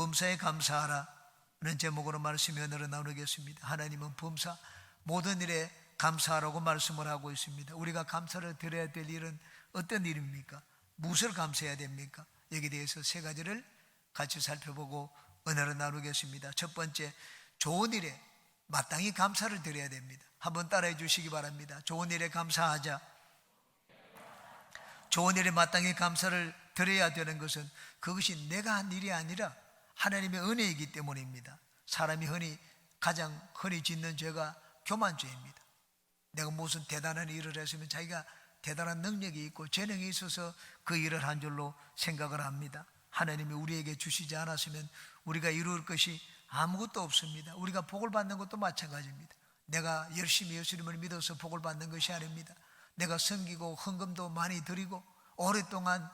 범사에 감사하라는 제목으로 말씀이 오늘은 나누겠습니다. 하나님은 범사 모든 일에 감사하라고 말씀을 하고 있습니다. 우리가 감사를 드려야 될 일은 어떤 일입니까? 무엇을 감사해야 됩니까? 여기에 대해서 세 가지를 같이 살펴보고 오늘은 나누겠습니다. 첫 번째, 좋은 일에 마땅히 감사를 드려야 됩니다. 한번 따라해 주시기 바랍니다. 좋은 일에 감사하자. 좋은 일에 마땅히 감사를 드려야 되는 것은 그것이 내가 한 일이 아니라 하나님의 은혜이기 때문입니다. 사람이 가장 흔히 짓는 죄가 교만죄입니다. 내가 무슨 대단한 일을 했으면 자기가 대단한 능력이 있고 재능이 있어서 그 일을 한 줄로 생각을 합니다. 하나님이 우리에게 주시지 않았으면 우리가 이룰 것이 아무것도 없습니다. 우리가 복을 받는 것도 마찬가지입니다. 내가 열심히 예수님을 믿어서 복을 받는 것이 아닙니다. 내가 섬기고 헌금도 많이 드리고 오랫동안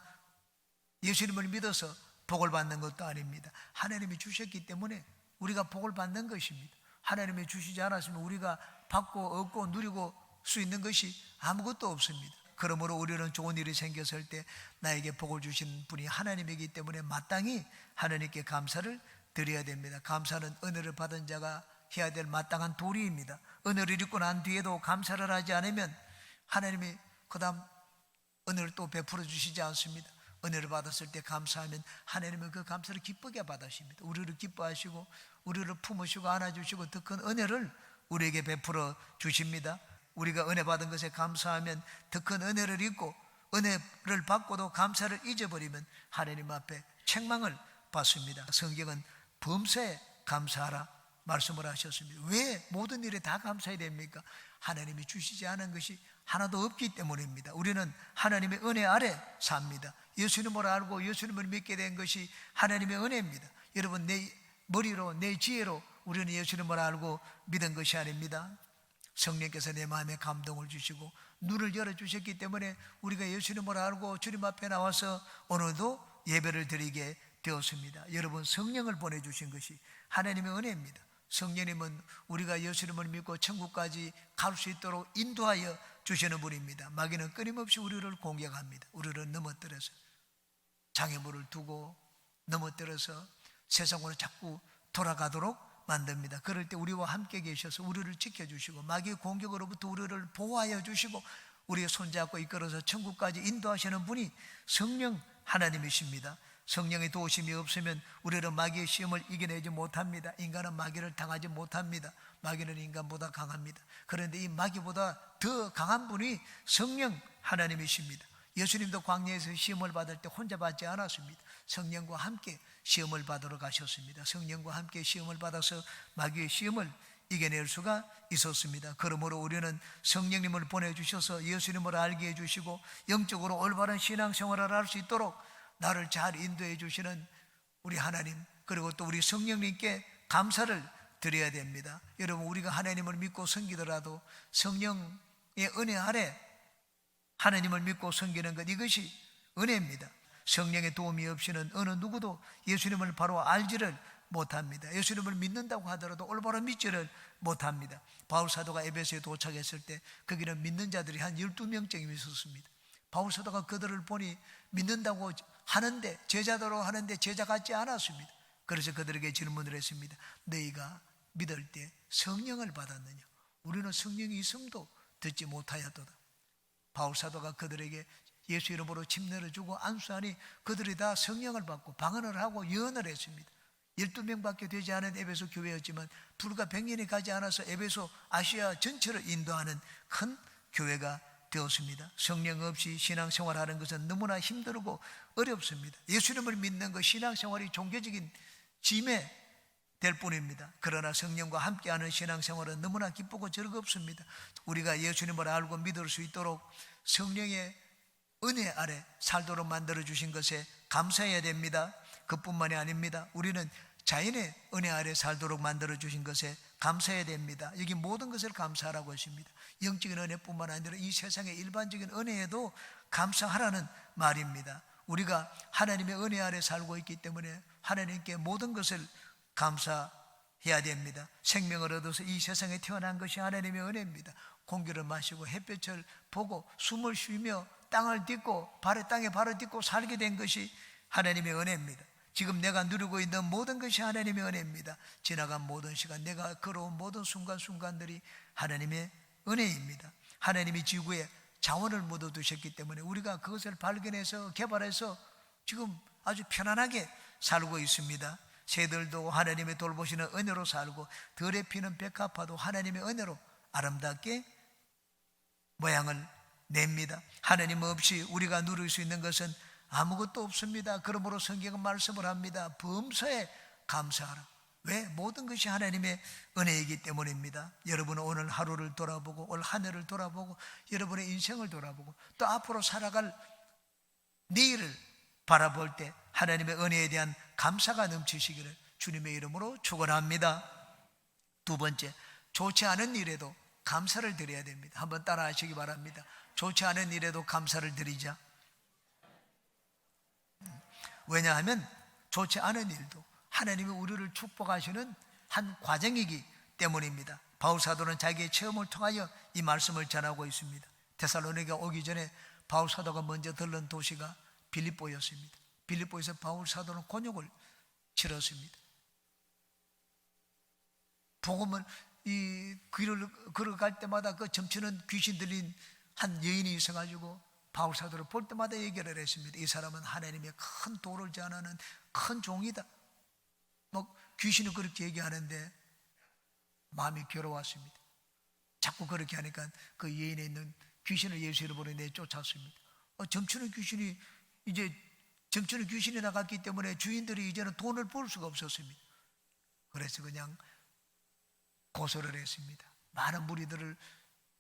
예수님을 믿어서 복을 받는 것도 아닙니다. 하나님이 주셨기 때문에 우리가 복을 받는 것입니다. 하나님이 주시지 않았으면 우리가 받고 얻고 누리고 수 있는 것이 아무것도 없습니다. 그러므로 우리는 좋은 일이 생겼을 때 나에게 복을 주신 분이 하나님이기 때문에 마땅히 하나님께 감사를 드려야 됩니다. 감사는 은혜를 받은 자가 해야 될 마땅한 도리입니다. 은혜를 입고 난 뒤에도 감사를 하지 않으면 하나님이 그 다음 은혜를 또 베풀어 주시지 않습니다. 은혜를 받았을 때 감사하면 하나님은 그 감사를 기쁘게 받으십니다. 우리를 기뻐하시고 우리를 품으시고 안아주시고 더 큰 은혜를 우리에게 베풀어 주십니다. 우리가 은혜 받은 것에 감사하면 더 큰 은혜를 입고 은혜를 받고도 감사를 잊어버리면 하나님 앞에 책망을 받습니다. 성경은 범사에 감사하라 말씀을 하셨습니다. 왜 모든 일에 다 감사해야 됩니까? 하나님이 주시지 않은 것이 하나도 없기 때문입니다. 우리는 하나님의 은혜 아래 삽니다. 예수님을 알고 예수님을 믿게 된 것이 하나님의 은혜입니다. 여러분, 내 머리로 내 지혜로 우리는 예수님을 알고 믿은 것이 아닙니다. 성령께서 내 마음에 감동을 주시고 눈을 열어주셨기 때문에 우리가 예수님을 알고 주님 앞에 나와서 오늘도 예배를 드리게 되었습니다. 여러분, 성령을 보내주신 것이 하나님의 은혜입니다. 성령님은 우리가 예수님을 믿고 천국까지 갈 수 있도록 인도하여 주시는 분입니다. 마귀는 끊임없이 우리를 공격합니다. 우리를 넘어뜨려서 장애물을 두고 넘어뜨려서 세상으로 자꾸 돌아가도록 만듭니다. 그럴 때 우리와 함께 계셔서 우리를 지켜주시고 마귀의 공격으로부터 우리를 보호하여 주시고 우리의 손잡고 이끌어서 천국까지 인도하시는 분이 성령 하나님이십니다. 성령의 도우심이 없으면 우리는 마귀의 시험을 이겨내지 못합니다. 인간은 마귀를 당하지 못합니다. 마귀는 인간보다 강합니다. 그런데 이 마귀보다 더 강한 분이 성령 하나님이십니다. 예수님도 광야에서 시험을 받을 때 혼자 받지 않았습니다. 성령과 함께 시험을 받으러 가셨습니다. 성령과 함께 시험을 받아서 마귀의 시험을 이겨낼 수가 있었습니다. 그러므로 우리는 성령님을 보내주셔서 예수님을 알게 해주시고 영적으로 올바른 신앙생활을 할 수 있도록 나를 잘 인도해 주시는 우리 하나님, 그리고 또 우리 성령님께 감사를 드려야 됩니다. 여러분, 우리가 하나님을 믿고 섬기더라도 성령의 은혜 아래 하나님을 믿고 섬기는 것, 이것이 은혜입니다. 성령의 도움이 없이는 어느 누구도 예수님을 바로 알지를 못합니다. 예수님을 믿는다고 하더라도 올바로 믿지를 못합니다. 바울 사도가 에베소에 도착했을 때 거기는 믿는 자들이 한 12명쯤 있었습니다. 바울 사도가 그들을 보니 믿는다고 하는데, 제자도로 하는데 제자 같지 않았습니다. 그래서 그들에게 질문을 했습니다. 너희가 믿을 때 성령을 받았느냐? 우리는 성령이 있음도 듣지 못하였도다. 바울 사도가 그들에게 예수 이름으로 침례를 주고 안수하니 그들이 다 성령을 받고 방언을 하고 예언을 했습니다. 12명밖에 되지 않은 에베소 교회였지만 불과 100년이 가지 않아서 에베소 아시아 전체를 인도하는 큰 교회가 되었습니다. 성령 없이 신앙생활하는 것은 너무나 힘들고 어렵습니다. 예수님을 믿는 것, 신앙생활이 종교적인 짐에 될 뿐입니다. 그러나 성령과 함께하는 신앙생활은 너무나 기쁘고 즐겁습니다. 우리가 예수님을 알고 믿을 수 있도록 성령의 은혜 아래 살도록 만들어주신 것에 감사해야 됩니다. 그뿐만이 아닙니다. 우리는 자연의 은혜 아래 살도록 만들어주신 것에 감사해야 됩니다. 여기 모든 것을 감사하라고 하십니다. 영적인 은혜뿐만 아니라 이 세상의 일반적인 은혜에도 감사하라는 말입니다. 우리가 하나님의 은혜 아래 살고 있기 때문에 하나님께 모든 것을 감사해야 됩니다. 생명을 얻어서 이 세상에 태어난 것이 하나님의 은혜입니다. 공기를 마시고 햇볕을 보고 숨을 쉬며 땅을 딛고 땅에 발을 딛고 살게 된 것이 하나님의 은혜입니다. 지금 내가 누리고 있는 모든 것이 하나님의 은혜입니다. 지나간 모든 시간, 내가 걸어온 모든 순간순간들이 하나님의 은혜입니다. 하나님이 지구에 자원을 묻어두셨기 때문에 우리가 그것을 발견해서 개발해서 지금 아주 편안하게 살고 있습니다. 새들도 하나님의 돌보시는 은혜로 살고, 들에 피는 백합화도 하나님의 은혜로 아름답게 모양을 냅니다. 하나님 없이 우리가 누릴 수 있는 것은 아무것도 없습니다. 그러므로 성경은 말씀을 합니다. 범사에 감사하라. 왜? 모든 것이 하나님의 은혜이기 때문입니다. 여러분은 오늘 하루를 돌아보고 올 한 해를 돌아보고 여러분의 인생을 돌아보고 또 앞으로 살아갈 내일을 바라볼 때 하나님의 은혜에 대한 감사가 넘치시기를 주님의 이름으로 축원합니다. 두 번째, 좋지 않은 일에도 감사를 드려야 됩니다. 한번 따라 하시기 바랍니다. 좋지 않은 일에도 감사를 드리자. 왜냐하면 좋지 않은 일도 하나님이 우리를 축복하시는 한 과정이기 때문입니다. 바울 사도는 자기의 체험을 통하여 이 말씀을 전하고 있습니다. 데살로니가 오기 전에 바울 사도가 먼저 들른 도시가 빌립보였습니다. 빌립보에서 바울 사도는 곤욕을 치렀습니다. 복음을 이 길을 걸어갈 때마다 그 점치는 귀신 들린 한 여인이 있어가지고 바울 사도를 볼 때마다 얘기를 했습니다. 이 사람은 하나님의 큰 도를 제한하는 큰 종이다. 귀신은 그렇게 얘기하는데 마음이 괴로웠습니다. 자꾸 그렇게 하니까 그 여인에 있는 귀신을 예수 이름으로 내쫓았습니다. 점치는 귀신이 이제 점치는 귀신이 나갔기 때문에 주인들이 이제는 돈을 벌 수가 없었습니다. 그래서 그냥 고소를 했습니다. 많은 무리들을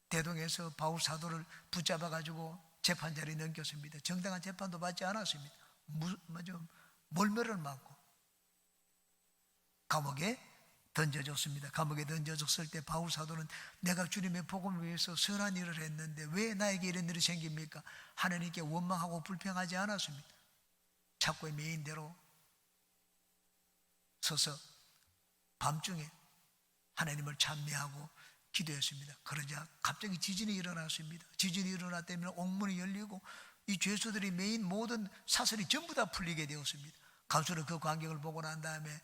대동해서 바울 사도를 붙잡아 가지고 재판자리에 넘겼습니다. 정당한 재판도 받지 않았습니다. 몰매를 맞고 감옥에 던져졌습니다. 감옥에 던져졌을 때 바울 사도는 내가 주님의 복음을 위해서 선한 일을 했는데 왜 나에게 이런 일이 생깁니까? 하나님께 원망하고 불평하지 않았습니다. 착고에 매인 대로 서서 밤중에 하나님을 찬미하고 기도했습니다. 그러자 갑자기 지진이 일어났습니다. 지진이 일어났다면 옥문이 열리고 이 죄수들이 매인 모든 사슬이 전부 다 풀리게 되었습니다. 간수는 그 광경을 보고 난 다음에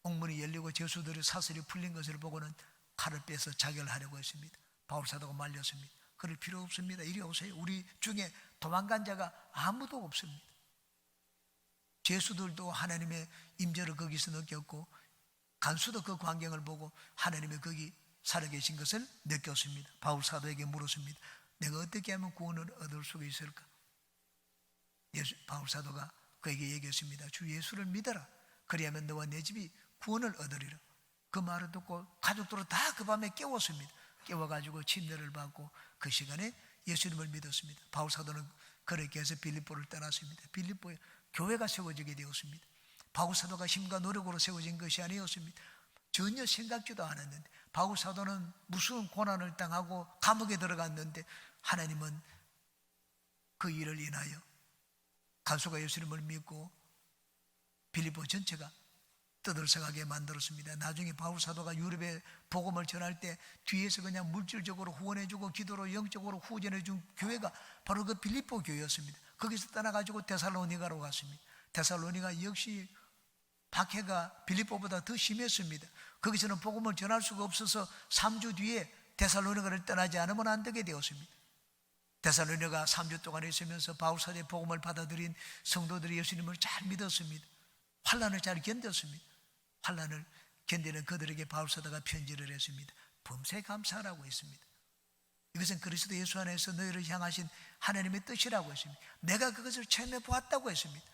옥문이 열리고 죄수들의 사슬이 풀린 것을 보고는 칼을 빼서 자결하려고 했습니다. 바울 사도가 말렸습니다. 그럴 필요 없습니다. 이리 오세요. 우리 중에 도망간 자가 아무도 없습니다. 죄수들도 하나님의 임재를 거기서 느꼈고 간수도 그 광경을 보고 하나님의 거기 살아계신 것을 느꼈습니다. 바울 사도에게 물었습니다. 내가 어떻게 하면 구원을 얻을 수가 있을까? 바울 사도가 그에게 얘기했습니다. 주 예수를 믿어라. 그리하면 너와 내 집이 구원을 얻으리라. 그 말을 듣고 가족들은 다 그 밤에 깨웠습니다. 깨워가지고 침례를 받고 그 시간에 예수님을 믿었습니다. 바울 사도는 그렇게 해서 빌립보를 떠났습니다. 빌립보에 교회가 세워지게 되었습니다. 바울 사도가 힘과 노력으로 세워진 것이 아니었습니다. 전혀 생각지도 않았는데 바울 사도는 무슨 고난을 당하고 감옥에 들어갔는데 하나님은 그 일을 인하여 간수가 예수님을 믿고 빌립보 전체가 떠들썩하게 만들었습니다. 나중에 바울 사도가 유럽에 복음을 전할 때 뒤에서 그냥 물질적으로 후원해주고 기도로 영적으로 후원해준 교회가 바로 그 빌립보 교회였습니다. 거기서 떠나가지고 데살로니가로 갔습니다. 데살로니가 역시 박해가 빌립보보다 더 심했습니다. 거기서는 복음을 전할 수가 없어서 3주 뒤에 데살로니가를 떠나지 않으면 안 되게 되었습니다. 데살로니가 3주 동안 있으면서 바울 사도의 복음을 받아들인 성도들이 예수님을 잘 믿었습니다. 환난을 잘 견뎠습니다. 환난을 견디는 그들에게 바울 사도가 편지를 했습니다. 범사에 감사하라고 했습니다. 이것은 그리스도 예수 안에서 너희를 향하신 하나님의 뜻이라고 했습니다. 내가 그것을 체험해 보았다고 했습니다.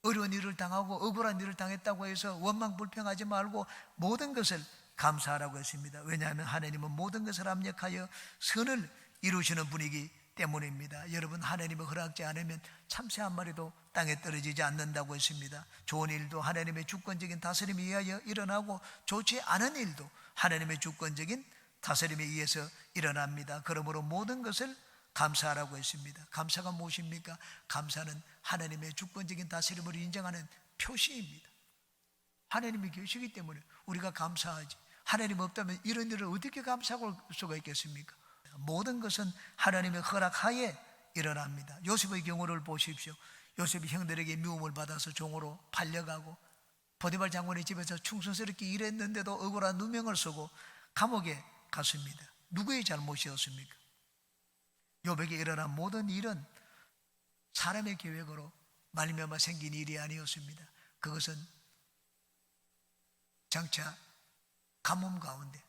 어려운 일을 당하고 억울한 일을 당했다고 해서 원망 불평하지 말고 모든 것을 감사하라고 했습니다. 왜냐하면 하나님은 모든 것을 합력하여 선을 이루시는 분이기 때문입니다. 여러분, 하나님의 허락지 않으면 참새 한 마리도 땅에 떨어지지 않는다고 했습니다. 좋은 일도 하나님의 주권적인 다스림에 의하여 일어나고 좋지 않은 일도 하나님의 주권적인 다스림에 의해서 일어납니다. 그러므로 모든 것을 감사하라고 했습니다. 감사가 무엇입니까? 감사는 하나님의 주권적인 다스림을 인정하는 표시입니다. 하나님이 계시기 때문에 우리가 감사하지, 하나님 없다면 이런 일을 어떻게 감사할 수가 있겠습니까? 모든 것은 하나님의 허락하에 일어납니다. 요셉의 경우를 보십시오. 요셉이 형들에게 미움을 받아서 종으로 팔려가고 보디발 장군의 집에서 충성스럽게 일했는데도 억울한 누명을 쓰고 감옥에 갔습니다. 누구의 잘못이었습니까? 욥에게 일어난 모든 일은 사람의 계획으로 말미암아 생긴 일이 아니었습니다. 그것은 장차 가뭄 가운데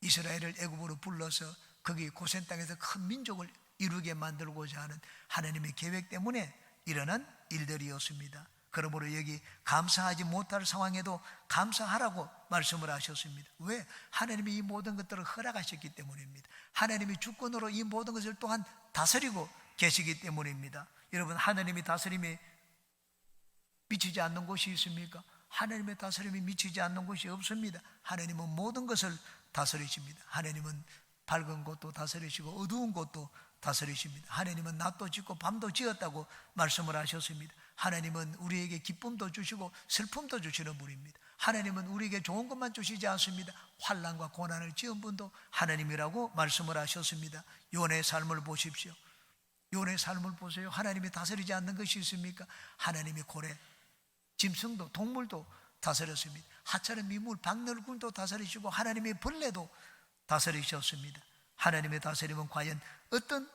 이스라엘을 애굽으로 불러서 거기 고센 땅에서 큰 민족을 이루게 만들고자 하는 하나님의 계획 때문에 일어난 일들이었습니다. 그러므로 여기 감사하지 못할 상황에도 감사하라고 말씀을 하셨습니다. 왜? 하나님이 이 모든 것들을 허락하셨기 때문입니다. 하나님이 주권으로 이 모든 것을 또한 다스리고 계시기 때문입니다. 여러분, 하나님이 다스림에 미치지 않는 곳이 있습니까? 하나님의 다스림이 미치지 않는 곳이 없습니다. 하나님은 모든 것을 다스리십니다. 하나님은 밝은 곳도 다스리시고 어두운 곳도 다스리십니다. 하나님은 낮도 짓고 밤도 지었다고 말씀을 하셨습니다. 하나님은 우리에게 기쁨도 주시고 슬픔도 주시는 분입니다. 하나님은 우리에게 좋은 것만 주시지 않습니다. 환난과 고난을 지은 분도 하나님이라고 말씀을 하셨습니다. 요나의 삶을 보십시오. 요나의 삶을 보세요. 하나님이 다스리지 않는 것이 있습니까? 하나님이 고래, 짐승도 동물도 다스렸습니다. 하찮은 미물, 박너굴도 다스리시고 하나님의 벌레도 다스리셨습니다. 하나님의 다스림은 과연 어떤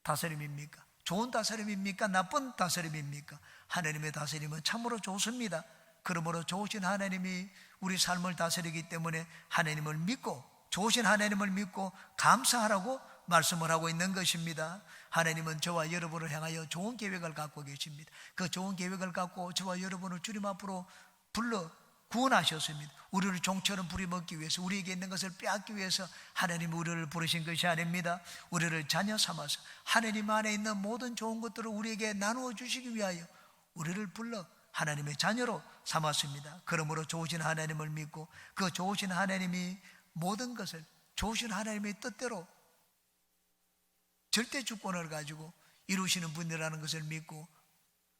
다스림입니까? 좋은 다스림입니까? 나쁜 다스림입니까? 하나님의 다스림은 참으로 좋습니다. 그러므로 좋으신 하나님이 우리 삶을 다스리기 때문에 하나님을 믿고, 좋으신 하나님을 믿고 감사하라고 말씀을 하고 있는 것입니다. 하나님은 저와 여러분을 향하여 좋은 계획을 갖고 계십니다. 그 좋은 계획을 갖고 저와 여러분을 주님 앞으로 불러 구원하셨습니다. 우리를 종처럼 부려먹기 위해서, 우리에게 있는 것을 빼앗기 위해서 하나님이 우리를 부르신 것이 아닙니다. 우리를 자녀 삼아서 하나님 안에 있는 모든 좋은 것들을 우리에게 나누어 주시기 위하여 우리를 불러 하나님의 자녀로 삼았습니다. 그러므로 좋으신 하나님을 믿고 그 좋으신 하나님이 모든 것을 좋으신 하나님의 뜻대로 절대 주권을 가지고 이루시는 분이라는 것을 믿고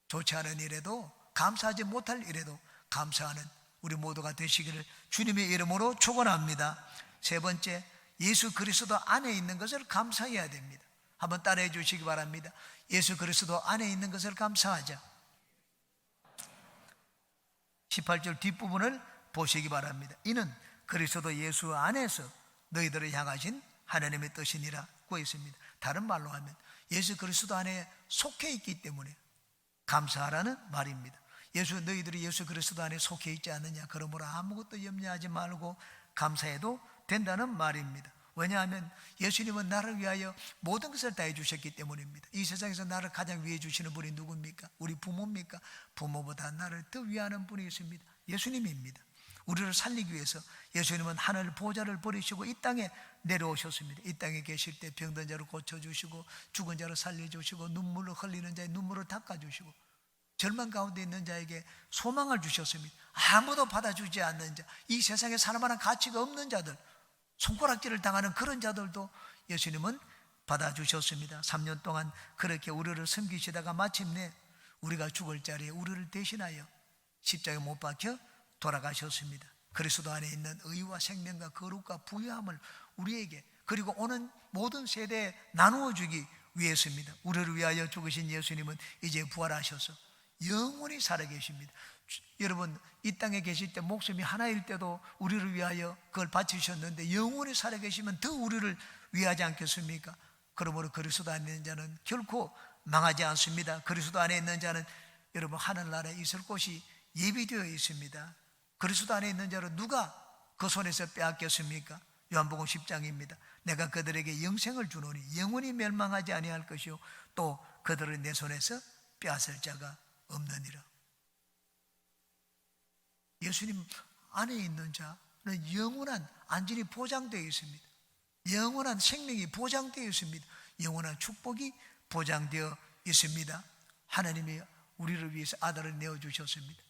좋지 않은 일에도, 감사하지 못할 일에도 감사하는 우리 모두가 되시기를 주님의 이름으로 축원합니다. 세 번째, 예수 그리스도 안에 있는 것을 감사해야 됩니다. 한번 따라해 주시기 바랍니다. 예수 그리스도 안에 있는 것을 감사하자. 18절 뒷부분을 보시기 바랍니다. 이는 그리스도 예수 안에서 너희들을 향하신 하나님의 뜻이니라고 있습니다. 다른 말로 하면 예수 그리스도 안에 속해 있기 때문에 감사하라는 말입니다. 너희들이 예수 그리스도 안에 속해 있지 않느냐, 그러므로 아무것도 염려하지 말고 감사해도 된다는 말입니다. 왜냐하면 예수님은 나를 위하여 모든 것을 다 해주셨기 때문입니다. 이 세상에서 나를 가장 위해 주시는 분이 누굽니까? 우리 부모입니까? 부모보다 나를 더 위하는 분이 있습니다. 예수님입니다. 우리를 살리기 위해서 예수님은 하늘 보좌를 버리시고 이 땅에 내려오셨습니다. 이 땅에 계실 때 병든 자를 고쳐주시고 죽은 자를 살려주시고 눈물을 흘리는 자의 눈물을 닦아주시고 절망 가운데 있는 자에게 소망을 주셨습니다. 아무도 받아주지 않는 자, 이 세상에 살만한 가치가 없는 자들, 손가락질을 당하는 그런 자들도 예수님은 받아주셨습니다. 3년 동안 그렇게 우리를 섬기시다가 마침내 우리가 죽을 자리에 우리를 대신하여 십자가에 못 박혀 돌아가셨습니다. 그리스도 안에 있는 의와 생명과 거룩과 부유함을 우리에게, 그리고 오는 모든 세대에 나누어 주기 위해서입니다. 우리를 위하여 죽으신 예수님은 이제 부활하셔서 영원히 살아계십니다. 여러분, 이 땅에 계실 때 목숨이 하나일 때도 우리를 위하여 그걸 바치셨는데 영원히 살아계시면 더 우리를 위하지 않겠습니까? 그러므로 그리스도 안에 있는 자는 결코 망하지 않습니다. 그리스도 안에 있는 자는 여러분 하늘나라에 있을 곳이 예비되어 있습니다. 그리스도 안에 있는 자를 누가 그 손에서 빼앗겼습니까? 요한복음 10장입니다. 내가 그들에게 영생을 주노니 영원히 멸망하지 아니할 것이요 또 그들을 내 손에서 빼앗을 자가 없느니라. 예수님 안에 있는 자는 영원한 안전이 보장되어 있습니다. 영원한 생명이 보장되어 있습니다. 영원한 축복이 보장되어 있습니다. 하나님이 우리를 위해서 아들을 내어주셨습니다.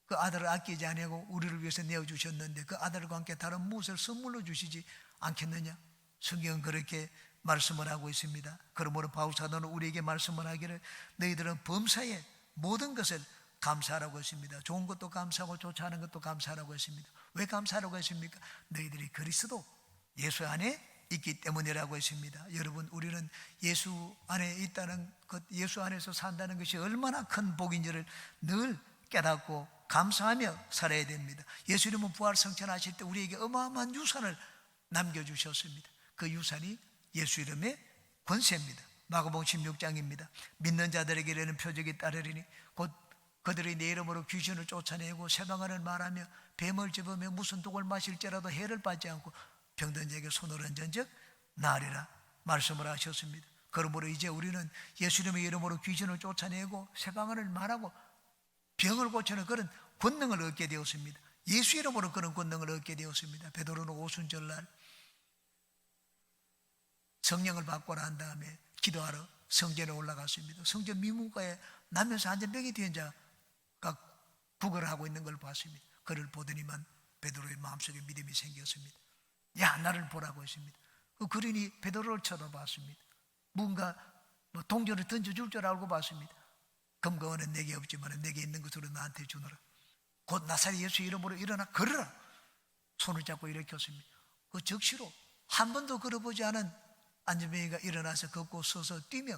그 아들을 아끼지 아니하고 우리를 위해서 내어주셨는데 그 아들과 함께 다른 무엇을 선물로 주시지 않겠느냐? 성경은 그렇게 말씀을 하고 있습니다. 그러므로 바울 사도는 우리에게 말씀을 하기를 너희들은 범사에 모든 것을 감사하라고 했습니다. 좋은 것도 감사하고 좋지 않은 것도 감사하라고 했습니다. 왜 감사하라고 했습니까? 너희들이 그리스도 예수 안에 있기 때문이라고 했습니다. 여러분, 우리는 예수 안에 있다는 것, 예수 안에서 산다는 것이 얼마나 큰 복인지를 늘 깨닫고 감사하며 살아야 됩니다. 예수님은 부활 성천하실 때 우리에게 어마어마한 유산을 남겨주셨습니다. 그 유산이 예수 이름의 권세입니다. 마가복음 16장입니다. 믿는 자들에게 이르는 표적이 따르리니 곧 그들이 내 이름으로 귀신을 쫓아내고 새방언을 말하며 뱀을 집으며 무슨 독을 마실지라도 해를 받지 않고 병든 자에게 손을 얹은즉 나으리라 말씀을 하셨습니다. 그러므로 이제 우리는 예수님의 이름으로 귀신을 쫓아내고 새방언을 말하고 병을 고치는 그런 권능을 얻게 되었습니다. 예수 이름으로 그런 권능을 얻게 되었습니다. 베드로는 오순절날 성령을 받고 난 다음에 기도하러 성전에 올라갔습니다. 성전 미문가에 나면서 앉은 병이 된 자가 구걸을 하고 있는 걸 봤습니다. 그를 보더니만 베드로의 마음속에 믿음이 생겼습니다. 야, 나를 보라고 했습니다. 그 그린이 베드로를 쳐다봤습니다. 뭔가 동전을 던져줄 줄 알고 봤습니다. 금과 은은 내게 없지만 내게 있는 것으로 나한테 주노라. 곧 나사렛 예수 이름으로 일어나 걸으라. 손을 잡고 일으켰습니다. 그 즉시로 한 번도 걸어보지 않은 안전병이가 일어나서 걷고 서서 뛰며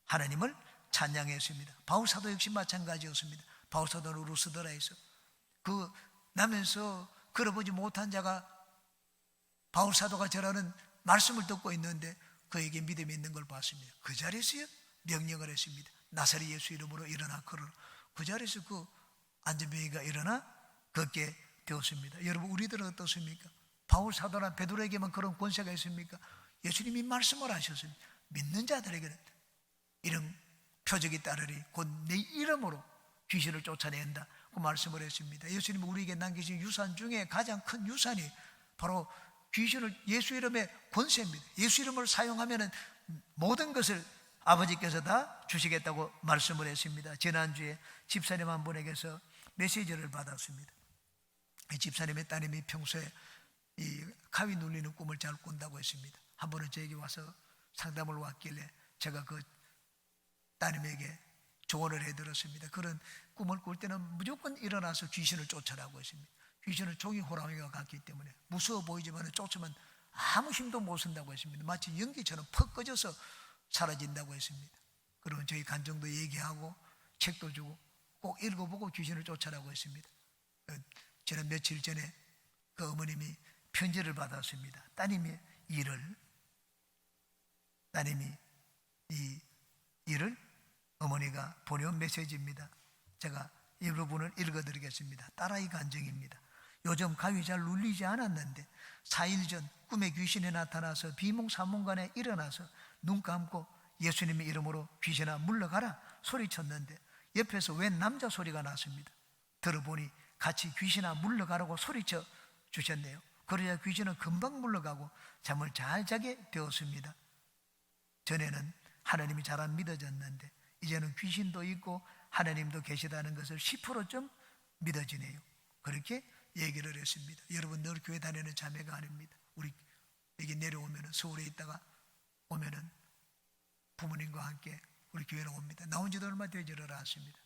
하나님을 찬양했습니다. 바울사도 역시 마찬가지였습니다. 바울사도는 루스드라에서 그 나면서 걸어보지 못한 자가 바울사도가 저라는 말씀을 듣고 있는데 그에게 믿음이 있는 걸 봤습니다. 그 자리에서 명령을 했습니다. 나사렛 예수 이름으로 일어나 걸으라. 그 자리에서 그 안전병이가 일어나 걷게 되었습니다. 여러분, 우리들은 어떻습니까? 바울사도나 베드로에게만 그런 권세가 있습니까? 예수님이 말씀을 하셨습니다. 믿는 자들에게는 이런 표적이 따르리 곧 내 이름으로 귀신을 쫓아낸다 그 말씀을 했습니다. 예수님은 우리에게 남기신 유산 중에 가장 큰 유산이 바로 귀신을 예수 이름의 권세입니다. 예수 이름을 사용하면 모든 것을 아버지께서 다 주시겠다고 말씀을 했습니다. 지난주에 집사님 한 분에게서 메시지를 받았습니다. 이 집사님의 따님이 평소에 이 가위 눌리는 꿈을 잘 꾼다고 했습니다. 한 번은 저에게 와서 상담을 왔길래 제가 그 따님에게 조언을 해드렸습니다. 그런 꿈을 꿀 때는 무조건 일어나서 귀신을 쫓아라고 했습니다. 귀신은 종이 호랑이와 같기 때문에 무서워 보이지만 쫓으면 아무 힘도 못 쓴다고 했습니다. 마치 연기처럼 퍽 꺼져서 사라진다고 했습니다. 그러면 저희 간정도 얘기하고 책도 주고 꼭 읽어보고 귀신을 쫓아라고 했습니다. 저는 며칠 전에 그 어머님이 편지를 받았습니다. 따님이 이 일을 어머니가 보내온 메시지입니다. 제가 일부분을 읽어드리겠습니다. 딸아이 간증입니다. 요즘 가위 잘 눌리지 않았는데 4일 전 꿈에 귀신이 나타나서 비몽사몽간에 일어나서 눈 감고 예수님의 이름으로 귀신아 물러가라 소리쳤는데 옆에서 웬 남자 소리가 났습니다. 들어보니 같이 귀신아 물러가라고 소리쳐 주셨네요. 그러자 귀신은 금방 물러가고 잠을 잘 자게 되었습니다. 전에는 하나님이 잘 안 믿어졌는데 이제는 귀신도 있고 하나님도 계시다는 것을 10%좀 믿어지네요. 그렇게 얘기를 했습니다. 여러분, 늘 교회 다니는 자매가 아닙니다. 우리 여기 내려오면 서울에 있다가 오면은 부모님과 함께 우리 교회로 옵니다. 나온 지도 얼마 되지를 않습니다.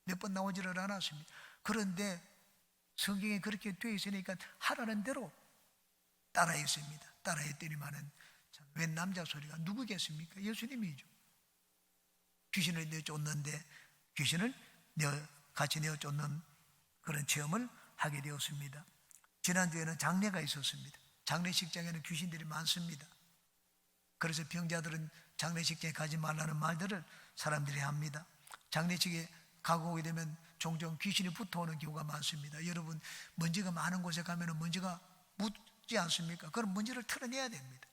몇 번 나오지를 않았습니다. 그런데 성경에 그렇게 되어 있으니까 하라는 대로 따라했습니다. 따라했더니만은 웬 남자 소리가 누구겠습니까? 예수님이죠. 귀신을 내쫓는데 귀신을 같이 내쫓는 그런 체험을 하게 되었습니다. 지난주에는 장례가 있었습니다. 장례식장에는 귀신들이 많습니다. 그래서 병자들은 장례식장에 가지 말라는 말들을 사람들이 합니다. 장례식에 가고 오게 되면 종종 귀신이 붙어오는 경우가 많습니다. 여러분, 먼지가 많은 곳에 가면 먼지가 묻지 않습니까? 그럼 먼지를 털어내야 됩니다.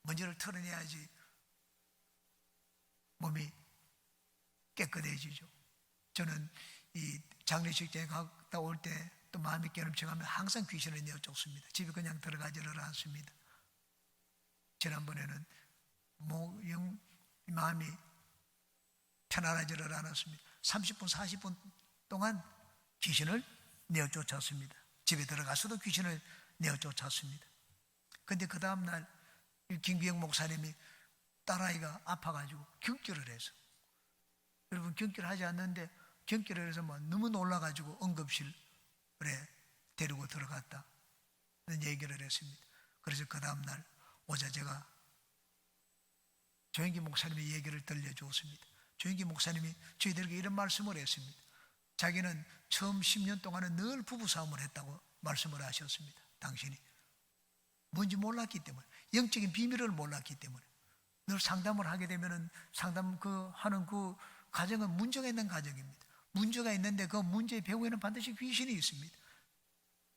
먼지를 털어내야지 몸이 깨끗해지죠. 저는 이 장례식장에 갔다 올 때 또 마음이 깨름쳐가면 항상 귀신을 내어 쫓습니다. 집에 그냥 들어가지를 않습니다. 지난번에는 마음이 편안하지를 않았습니다. 30분 40분 동안 귀신을 내어 쫓았습니다. 집에 들어가서도 귀신을 내어 쫓았습니다. 그런데 그 다음날 김기영 목사님이 딸아이가 아파가지고 경기를 해서, 여러분 경기를 하지 않는데 경기를 해서 너무 놀라가지고 응급실에 데리고 들어갔다 는 얘기를 했습니다. 그래서 그 다음날 어제 제가 조영기 목사님의 얘기를 들려주었습니다. 조영기 목사님이 저희들에게 이런 말씀을 했습니다. 자기는 처음 10년 동안은 늘 부부싸움을 했다고 말씀을 하셨습니다. 당신이 뭔지 몰랐기 때문에, 영적인 비밀을 몰랐기 때문에, 늘 상담을 하게 되면은 상담 하는 그 가정은 문제가 있는 가정입니다. 문제가 있는데 그 문제의 배후에는 반드시 귀신이 있습니다.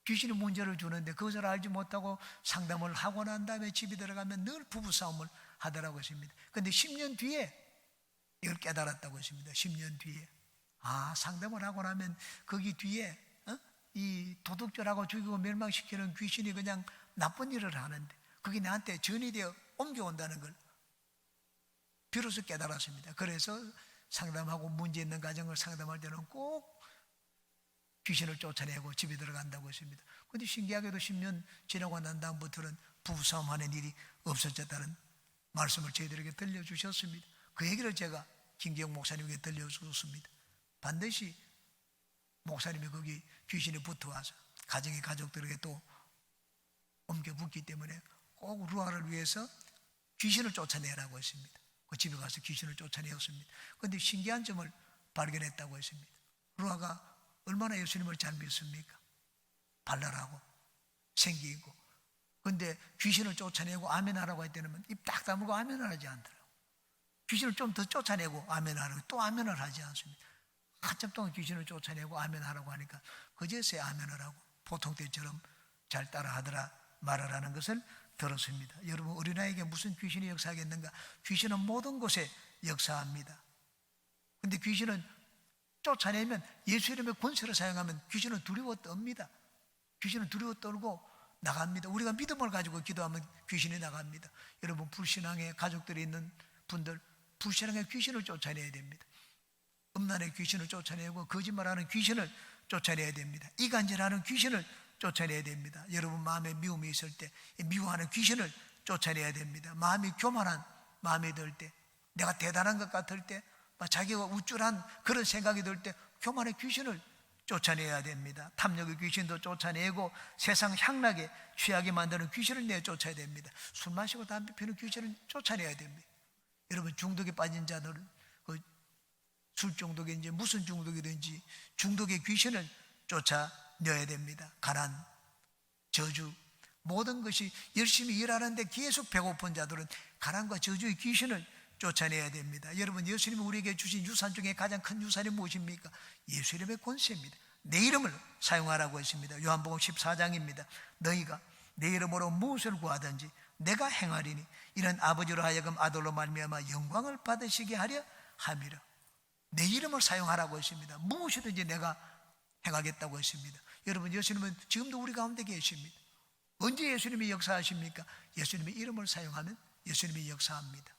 귀신이 문제를 주는데 그것을 알지 못하고 상담을 하고 난 다음에 집에 들어가면 늘 부부싸움을 하더라고 했습니다. 그런데 10년 뒤에 이걸 깨달았다고 했습니다. 10년 뒤에 상담을 하고 나면 거기 뒤에 이 도둑질하고 죽이고 멸망시키는 귀신이 그냥 나쁜 일을 하는데 그게 나한테 전이되어 옮겨온다는 걸 비로소 깨달았습니다. 그래서 상담하고 문제 있는 가정을 상담할 때는 꼭 귀신을 쫓아내고 집에 들어간다고 했습니다. 그런데 신기하게도 10년 지나고 난 다음부터는 부부싸움하는 일이 없어졌다는 말씀을 저희들에게 들려주셨습니다. 그 얘기를 제가 김기영 목사님에게 들려주었습니다. 반드시 목사님이 거기 귀신이 붙어와서 가정의 가족들에게 또 옮겨 붙기 때문에 꼭 루아를 위해서 귀신을 쫓아내라고 했습니다. 그 집에 가서 귀신을 쫓아내었습니다. 그런데 신기한 점을 발견했다고 했습니다. 루아가 얼마나 예수님을 잘 믿습니까? 발랄하고 생기 있고. 그런데 귀신을 쫓아내고 아멘하라고 할 때는 입 딱 다물고 아멘을 하지 않더라고요. 귀신을 좀 더 쫓아내고 아멘하라고 또 아멘을 하지 않습니다. 한참 동안 귀신을 쫓아내고 아멘하라고 하니까 그제서야 아멘을 하고 보통 때처럼 잘 따라하더라 말하라는 것을 들었습니다. 여러분, 어린아이에게 무슨 귀신이 역사하겠는가? 귀신은 모든 곳에 역사합니다. 그런데 귀신은 쫓아내면 예수 이름의 권세를 사용하면 귀신은 두려워 떱니다. 귀신은 두려워 떨고 나갑니다. 우리가 믿음을 가지고 기도하면 귀신이 나갑니다. 여러분, 불신앙의 가족들이 있는 분들, 불신앙의 귀신을 쫓아내야 됩니다. 음란의 귀신을 쫓아내고 거짓말하는 귀신을 쫓아내야 됩니다. 이간질하는 귀신을 쫓아내야 됩니다. 여러분, 마음에 미움이 있을 때 미워하는 귀신을 쫓아내야 됩니다. 마음이 교만한 마음이 들 때, 내가 대단한 것 같을 때, 자기가 우쭐한 그런 생각이 들 때 교만의 귀신을 쫓아내야 됩니다. 탐욕의 귀신도 쫓아내고 세상 향락에 취하게 만드는 귀신을 내쫓아야 됩니다. 술 마시고 담배 피우는 귀신을 쫓아내야 됩니다. 여러분, 중독에 빠진 자들은 술 중독인지 무슨 중독이든지 중독의 귀신을 쫓아내야 됩니다. 가난, 저주, 모든 것이 열심히 일하는데 계속 배고픈 자들은 가난과 저주의 귀신을 쫓아내야 됩니다. 여러분, 예수님이 우리에게 주신 유산 중에 가장 큰 유산이 무엇입니까? 예수 이름의 권세입니다. 내 이름을 사용하라고 했습니다. 요한복음 14장입니다. 너희가 내 이름으로 무엇을 구하든지 내가 행하리니 이는 아버지로 하여금 아들로 말미암아 영광을 받으시게 하려 함이라. 내 이름을 사용하라고 했습니다. 무엇이든지 내가 행하겠다고 했습니다. 여러분, 예수님은 지금도 우리 가운데 계십니다. 언제 예수님이 역사하십니까? 예수님의 이름을 사용하면 예수님이 역사합니다.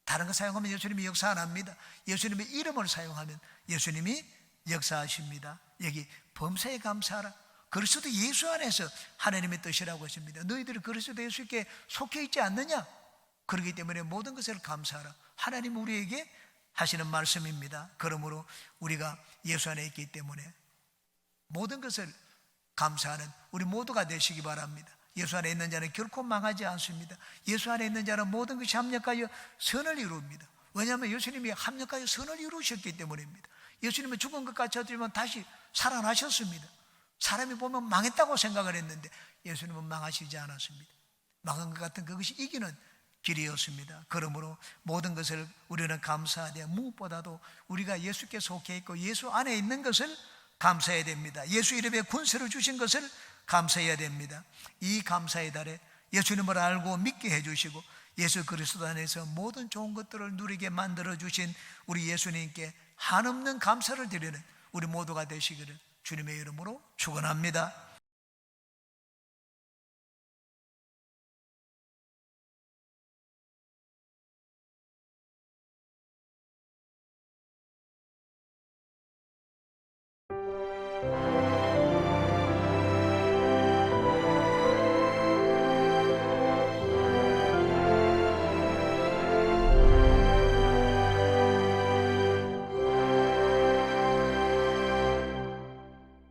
다른 거 사용하면 예수님이 역사 안 합니다. 예수님의 이름을 사용하면 예수님이 역사하십니다. 여기 범사에 감사하라. 그리스도 예수 안에서 하나님의 뜻이라고 했습니다. 너희들이 그리스도 예수께 속해 있지 않느냐? 그렇기 때문에 모든 것을 감사하라. 하나님 우리에게 하시는 말씀입니다. 그러므로 우리가 예수 안에 있기 때문에 모든 것을 감사하는 우리 모두가 되시기 바랍니다. 예수 안에 있는 자는 결코 망하지 않습니다. 예수 안에 있는 자는 모든 것이 합력하여 선을 이룹니다. 왜냐하면 예수님이 합력하여 선을 이루셨기 때문입니다. 예수님은 죽은 것 같이 하지만 다시 살아나셨습니다. 사람이 보면 망했다고 생각을 했는데 예수님은 망하시지 않았습니다. 망한 것 같은 그것이 이기는 길이었습니다. 그러므로 모든 것을 우리는 감사하되 무엇보다도 우리가 예수께 속해 있고 예수 안에 있는 것을 감사해야 됩니다. 예수 이름의 권세를 주신 것을 감사해야 됩니다. 이 감사의 달에 예수님을 알고 믿게 해주시고 예수 그리스도 안에서 모든 좋은 것들을 누리게 만들어주신 우리 예수님께 한없는 감사를 드리는 우리 모두가 되시기를 주님의 이름으로 축원합니다.